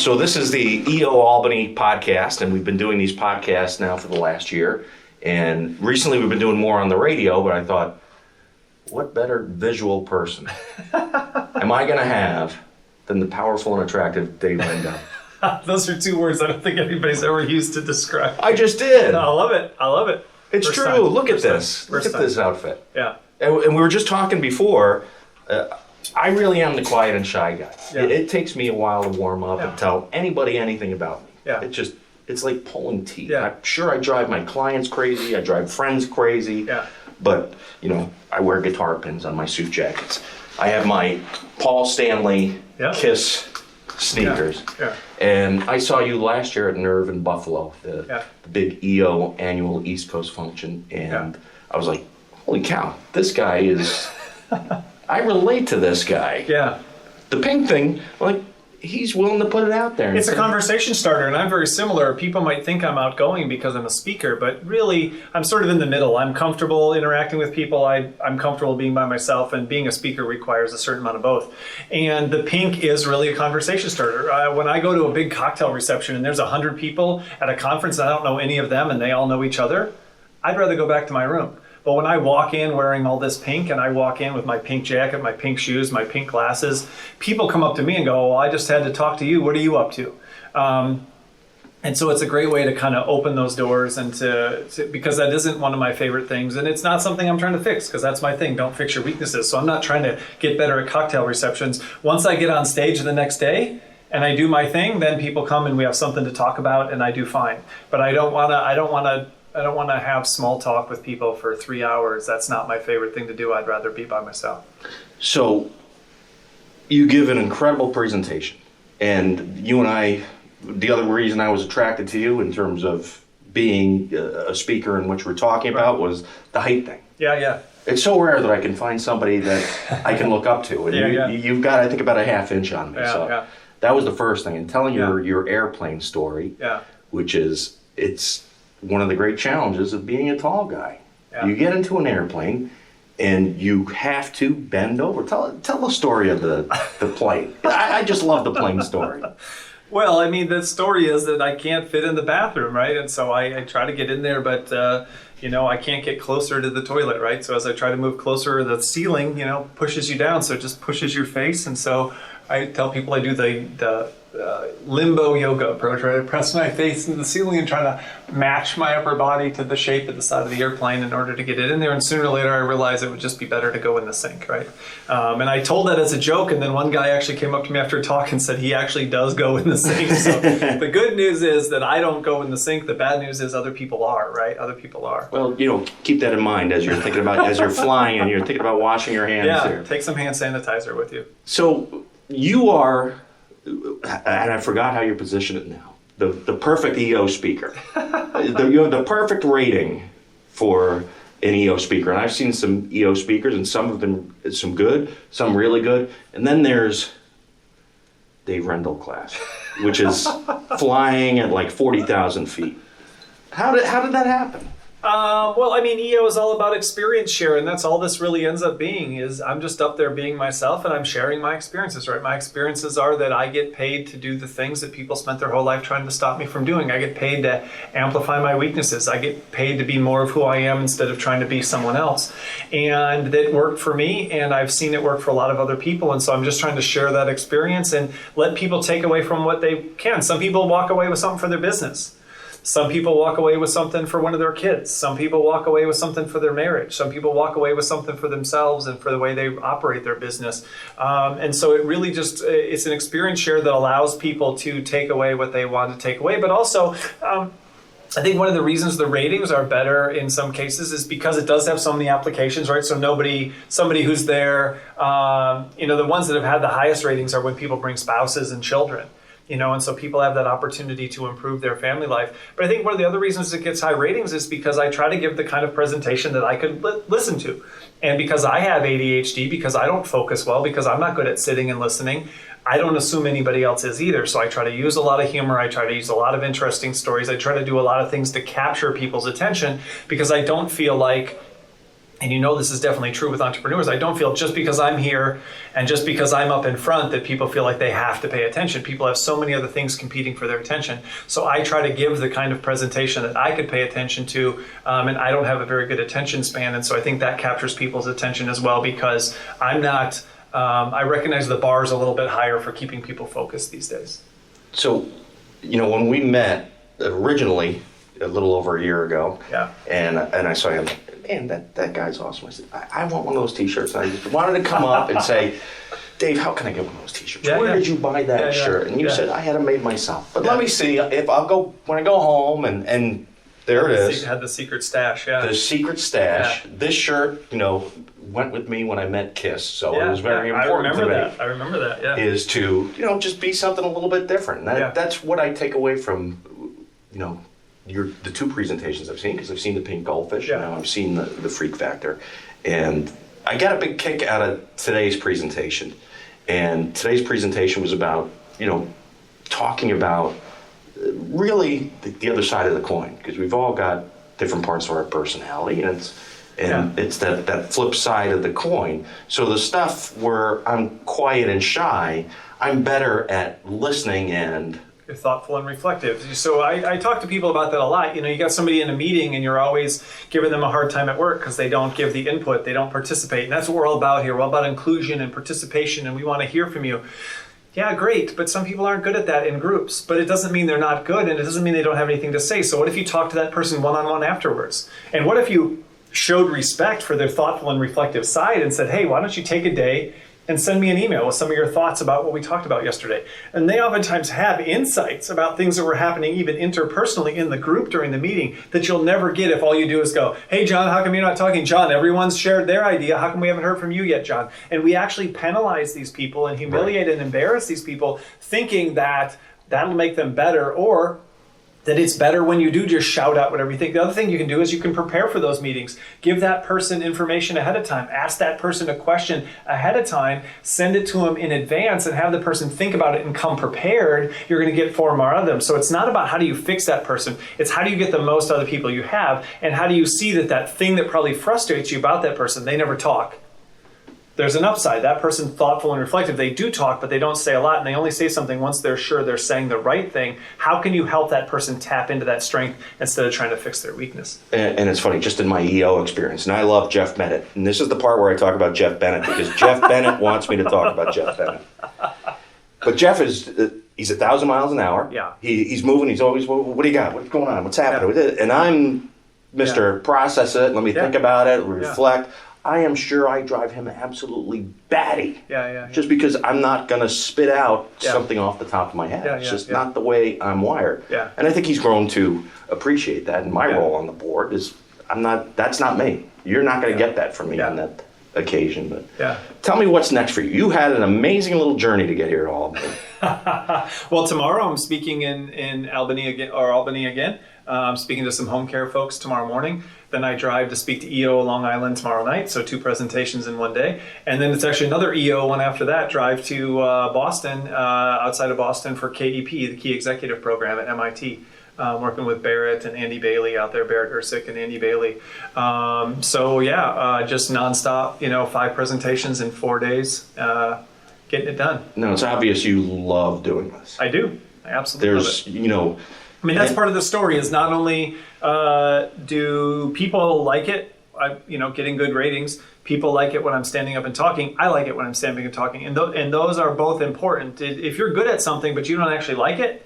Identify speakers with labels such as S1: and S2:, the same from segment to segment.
S1: So this is the EO Albany podcast, and we've been doing these podcasts now for the last year. And recently we've been doing more on the radio, but I thought, what better visual person am I going to have than the powerful and attractive David Rendall?
S2: Those are two words I don't think anybody's ever used to describe.
S1: I just did.
S2: I love it. I love it.
S1: It's
S2: First
S1: true.
S2: time.
S1: Look at
S2: First
S1: this.
S2: time.
S1: Look
S2: First
S1: at
S2: time.
S1: this outfit.
S2: Yeah.
S1: And we were just talking before. I really am the quiet and shy guy.
S2: Yeah.
S1: It takes me a while to warm up
S2: Yeah.
S1: and tell anybody anything about me.
S2: Yeah.
S1: It's like pulling teeth.
S2: Yeah.
S1: I'm sure I drive my clients crazy. I drive friends crazy.
S2: Yeah.
S1: But, I wear guitar pins on my suit jackets. I have my Paul Stanley
S2: Yeah.
S1: Kiss sneakers.
S2: Yeah.
S1: And I saw you last year at Nerve in Buffalo, the big EO annual East Coast function. And I was like, holy cow, this guy is... I relate to this guy.
S2: Yeah.
S1: The pink thing, like, he's willing to put it out there.
S2: It's a conversation starter, and I'm very similar. People might think I'm outgoing because I'm a speaker, but really, I'm sort of in the middle. I'm comfortable interacting with people. I'm comfortable being by myself, and being a speaker requires a certain amount of both. And the pink is really a conversation starter. When I go to a big cocktail reception and there's 100 people at a conference and I don't know any of them and they all know each other, I'd rather go back to my room. But when I walk in wearing all this pink, and I walk in with my pink jacket, my pink shoes, my pink glasses, people come up to me and go, well, I just had to talk to you. What are you up to? And so it's a great way to kind of open those doors and because that isn't one of my favorite things. And it's not something I'm trying to fix, because that's my thing. Don't fix your weaknesses. So I'm not trying to get better at cocktail receptions. Once I get on stage the next day and I do my thing, then people come and we have something to talk about, and I do fine. But I don't want to have small talk with people for 3 hours. That's not my favorite thing to do. I'd rather be by myself.
S1: So you give an incredible presentation, and you and I, the other reason I was attracted to you in terms of being a speaker and what you were talking about was the height thing.
S2: Yeah.
S1: It's so rare that I can find somebody that I can look up to. And you've got, I think, about a half inch on me. That was the first thing. And telling your airplane story, which is, it's one of the great challenges of being a tall guy. You get into an airplane and you have to bend over. Tell the story of the plane. I just love the plane story.
S2: Well, I mean, the story is that I can't fit in the bathroom, right? And so I try to get in there, but I can't get closer to the toilet, right? So as I try to move closer, the ceiling, pushes you down, so it just pushes your face. And so I tell people I do the limbo yoga approach, right? I press my face into the ceiling and try to match my upper body to the shape of the side of the airplane in order to get it in there. And sooner or later, I realized it would just be better to go in the sink, right? And I told that as a joke, and then one guy actually came up to me after a talk and said he actually does go in the sink. So the good news is that I don't go in the sink. The bad news is other people are, right? Other people are.
S1: Well, keep that in mind as you're thinking about, as you're flying and you're thinking about washing your hands.
S2: Yeah, take some hand sanitizer with you.
S1: So you are, and I forgot how you position it now, the perfect EO speaker. You have the perfect rating for an EO speaker. And I've seen some EO speakers, and some of them, some good, some really good. And then there's Dave Rendall class, which is flying at like 40,000 feet. How did that happen?
S2: Well, I mean, EO is all about experience share, and that's all this really ends up being, is I'm just up there being myself, and I'm sharing my experiences, right? My experiences are that I get paid to do the things that people spent their whole life trying to stop me from doing. I get paid to amplify my weaknesses. I get paid to be more of who I am instead of trying to be someone else. And that worked for me, and I've seen it work for a lot of other people, and so I'm just trying to share that experience and let people take away from what they can. Some people walk away with something for their business. Some people walk away with something for one of their kids. Some people walk away with something for their marriage. Some people walk away with something for themselves and for the way they operate their business. And so it really just, it's an experience share that allows people to take away what they want to take away. But also, I think one of the reasons the ratings are better in some cases is because it does have so many applications, right? So somebody who's there, the ones that have had the highest ratings are when people bring spouses and children. And so people have that opportunity to improve their family life. But I think one of the other reasons it gets high ratings is because I try to give the kind of presentation that I could listen to. And because I have ADHD, because I don't focus well, because I'm not good at sitting and listening, I don't assume anybody else is either. So I try to use a lot of humor. I try to use a lot of interesting stories. I try to do a lot of things to capture people's attention, because I don't feel like and this is definitely true with entrepreneurs, I don't feel just because I'm here and just because I'm up in front that people feel like they have to pay attention. People have so many other things competing for their attention. So I try to give the kind of presentation that I could pay attention to, and I don't have a very good attention span. And so I think that captures people's attention as well, because I'm not, I recognize the bar is a little bit higher for keeping people focused these days.
S1: So, when we met originally, a little over a year ago, and I saw him, man, that guy's awesome. I said, I want one of those t-shirts. And I just wanted to come up and say, Dave, how can I get one of those t-shirts? Where did you buy that shirt? And you said, I had them made myself. But let me see if when I go home and there it is.
S2: Had the secret stash,
S1: The secret stash. Yeah. This shirt, went with me when I met Kiss, so it was very important to me.
S2: I remember that,
S1: Is to, just be something a little bit different. And that's what I take away from, the two presentations I've seen, because I've seen the Pink Goldfish, and now I've seen the Freak Factor. And I got a big kick out of today's presentation. And today's presentation was about, talking about really the other side of the coin, because we've all got different parts of our personality, and it's that flip side of the coin. So the stuff where I'm quiet and shy, I'm better at listening and
S2: you're thoughtful and reflective. So I talk to people about that a lot. You got somebody in a meeting and you're always giving them a hard time at work because they don't give the input, they don't participate. And that's what we're all about here. We're all about inclusion and participation, and we want to hear from you. Yeah, great, but some people aren't good at that in groups. But it doesn't mean they're not good, and it doesn't mean they don't have anything to say. So what if you talk to that person one-on-one afterwards? And what if you showed respect for their thoughtful and reflective side and said, hey, why don't you take a day and send me an email with some of your thoughts about what we talked about yesterday. And they oftentimes have insights about things that were happening even interpersonally in the group during the meeting that you'll never get if all you do is go, hey, John, how come you're not talking? John, everyone's shared their idea. How come we haven't heard from you yet, John? And we actually penalize these people and humiliate and embarrass these people, thinking that that'll make them better, or that it's better when you do just shout out whatever you think. The other thing you can do is you can prepare for those meetings. Give that person information ahead of time. Ask that person a question ahead of time. Send it to them in advance and have the person think about it and come prepared. You're going to get far more out of them. So it's not about how do you fix that person. It's how do you get the most out of the people you have, and how do you see that thing that probably frustrates you about that person, they never talk. There's an upside. That person, thoughtful and reflective, they do talk, but they don't say a lot, and they only say something once they're sure they're saying the right thing. How can you help that person tap into that strength instead of trying to fix their weakness?
S1: And it's funny, just in my EO experience, and I love Jeff Bennett, and this is the part where I talk about Jeff Bennett, because Jeff Bennett wants me to talk about Jeff Bennett. But Jeff he's 1,000 miles an hour.
S2: Yeah.
S1: He's moving. He's always, what do you got? What's going on? What's happening with it? And I'm Mr. Process it. Let me think about it. Reflect. I am sure I drive him absolutely batty. Just because I'm not going to spit out something off the top of my head. It's just not the way I'm wired. And I think he's grown to appreciate that. And my role on the board is that's not me. You're not going to get that from me on that occasion. But tell me what's next for you. You had an amazing little journey to get here to Albany.
S2: Well, tomorrow I'm speaking in Albany again. I'm speaking to some home care folks tomorrow morning. Then I drive to speak to EO Long Island tomorrow night, so 2 presentations in one day. And then it's actually another EO one after that, drive to Boston, outside of Boston for KEP, the Key Executive Program at MIT, working with Barrett and Andy Bailey out there, Barrett Ursick and Andy Bailey. Just nonstop, 5 presentations in 4 days, getting it done.
S1: No, it's obvious you love doing this.
S2: I do. I absolutely love it. That's part of the story, is not only do people like it, getting good ratings, people like it when I'm standing up and talking, I like it when I'm standing and talking, and those are both important. If you're good at something but you don't actually like it,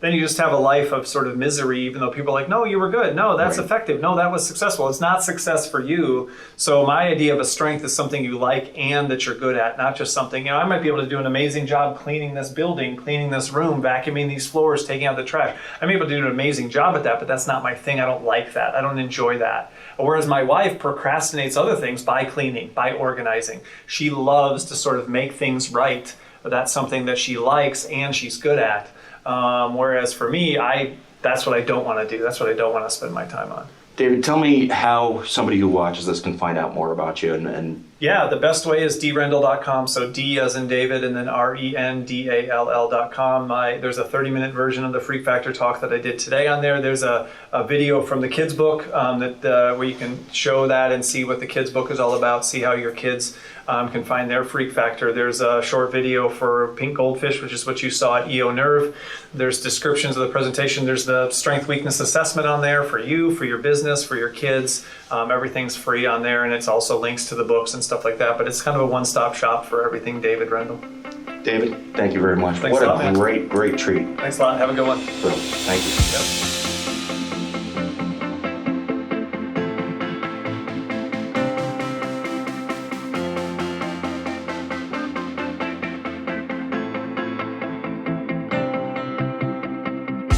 S2: then you just have a life of sort of misery, even though people are like, no, you were good. No, that's effective. No, that was successful. It's not success for you. So my idea of a strength is something you like and that you're good at, not just something, I might be able to do an amazing job cleaning this building, cleaning this room, vacuuming these floors, taking out the trash. I'm able to do an amazing job at that, but that's not my thing. I don't like that. I don't enjoy that. Whereas my wife procrastinates other things by cleaning, by organizing. She loves to sort of make things right. But that's something that she likes and she's good at. Whereas for me, that's what I don't want to do. That's what I don't want to spend my time on.
S1: David, tell me how somebody who watches this can find out more about you and
S2: Yeah, the best way is drendall.com. So D as in David and then RENDALL.com. There's a 30-minute version of the Freak Factor talk that I did today on there. There's a video from the kids book where you can show that and see what the kids book is all about, see how your kids can find their Freak Factor. There's a short video for Pink Goldfish, which is what you saw at EO Nerve. There's descriptions of the presentation. There's the strength weakness assessment on there for you, for your business, for your kids. Everything's free on there, and it's also links to the books and stuff like that. But it's kind of a one-stop shop for everything David Rendall.
S1: David, thank you very much.
S2: Thanks
S1: what
S2: a lot, man.
S1: Great treat.
S2: Thanks a lot. Have a good one.
S1: Thank you.
S2: Yep.